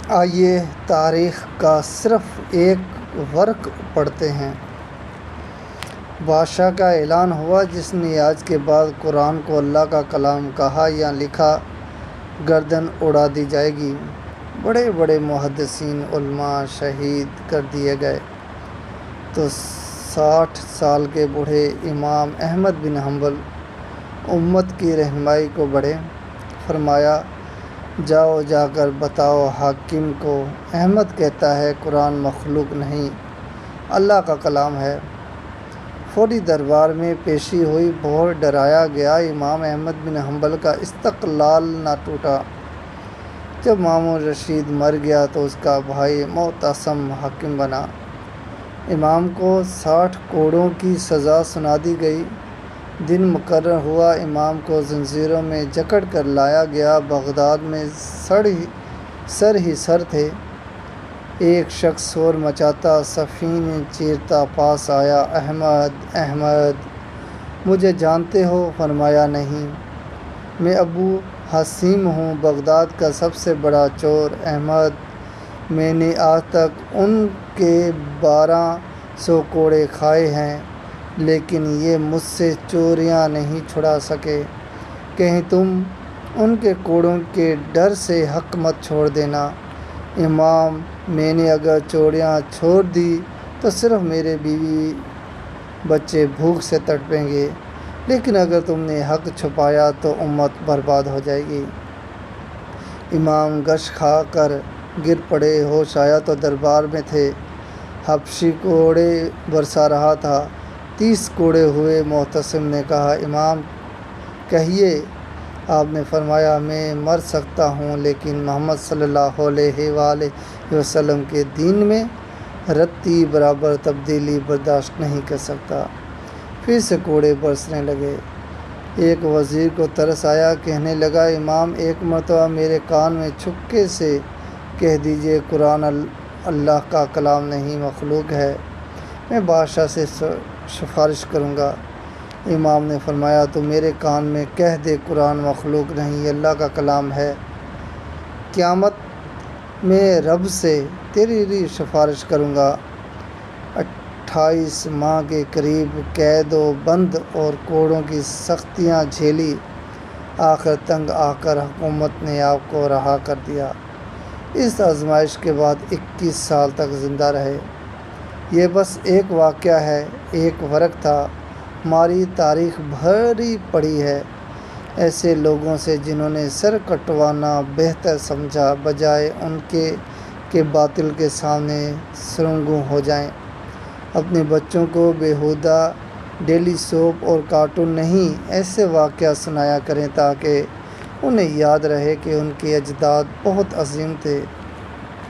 آئیے تاریخ کا صرف ایک ورق پڑھتے ہیں۔ بادشاہ کا اعلان ہوا، جس نے آج کے بعد قرآن کو اللہ کا کلام کہا یا لکھا گردن اڑا دی جائے گی۔ بڑے بڑے محدثین علماء شہید کر دیے گئے تو 60 سال کے بوڑھے امام احمد بن حنبل امت کی رہنمائی کو بڑھے۔ فرمایا، جاؤ جا کر بتاؤ حاکم کو، احمد کہتا ہے قرآن مخلوق نہیں، اللہ کا کلام ہے۔ فوری دربار میں پیشی ہوئی، بہت ڈرایا گیا۔ امام احمد بن حنبل کا استقلال نہ ٹوٹا۔ جب مامون رشید مر گیا تو اس کا بھائی معتصم حاکم بنا۔ امام کو 60 کوڑوں کی سزا سنا دی گئی۔ دن مقرر ہوا، امام کو زنجیروں میں جکڑ کر لایا گیا۔ بغداد میں سر ہی سر تھے۔ ایک شخص شور مچاتا، صفین چیرتا پاس آیا۔ احمد، احمد، مجھے جانتے ہو؟ فرمایا، نہیں، میں ابو حسیم ہوں، بغداد کا سب سے بڑا چور۔ احمد، میں نے آج تک ان کے 1200 کوڑے کھائے ہیں، لیکن یہ مجھ سے چوریاں نہیں چھڑا سکے۔ کہیں تم ان کے کوڑوں کے ڈر سے حق مت چھوڑ دینا۔ امام، میں نے اگر چوریاں چھوڑ دی تو صرف میرے بیوی بچے بھوک سے تڑپیں گے، لیکن اگر تم نے حق چھپایا تو امت برباد ہو جائے گی۔ امام غش کھا کر گر پڑے، ہوش آیا تو دربار میں تھے۔ حبشی کوڑے برسا رہا تھا۔ 30 کوڑے ہوئے۔ معتصم نے کہا، امام کہیے۔ آپ نے فرمایا، میں مر سکتا ہوں، لیکن محمد صلی اللہ علیہ وآلہ وسلم کے دین میں رتی برابر تبدیلی برداشت نہیں کر سکتا۔ پھر سے کوڑے برسنے لگے۔ ایک وزیر کو ترس آیا، کہنے لگا، امام ایک مرتبہ میرے کان میں چھپکے سے کہہ دیجئے قرآن اللہ کا کلام نہیں، مخلوق ہے، میں بادشاہ سے سفارش کروں گا۔ امام نے فرمایا، تو میرے کان میں کہہ دے قرآن مخلوق نہیں، اللہ کا کلام ہے، قیامت میں رب سے تیری سفارش کروں گا۔ 28 ماہ کے قریب قید و بند اور کوڑوں کی سختیاں جھیلی، آخر تنگ آ کر حکومت نے آپ کو رہا کر دیا۔ اس آزمائش کے بعد 21 سال تک زندہ رہے۔ یہ بس ایک واقعہ ہے، ایک ورق تھا۔ ہماری تاریخ بھری پڑی ہے ایسے لوگوں سے جنہوں نے سر کٹوانا بہتر سمجھا، بجائے ان کے کہ باطل کے سامنے سرنگوں ہو جائیں۔ اپنے بچوں کو بیہودہ ڈیلی سوپ اور کارٹون نہیں، ایسے واقعہ سنایا کریں تاکہ انہیں یاد رہے کہ ان کے اجداد بہت عظیم تھے۔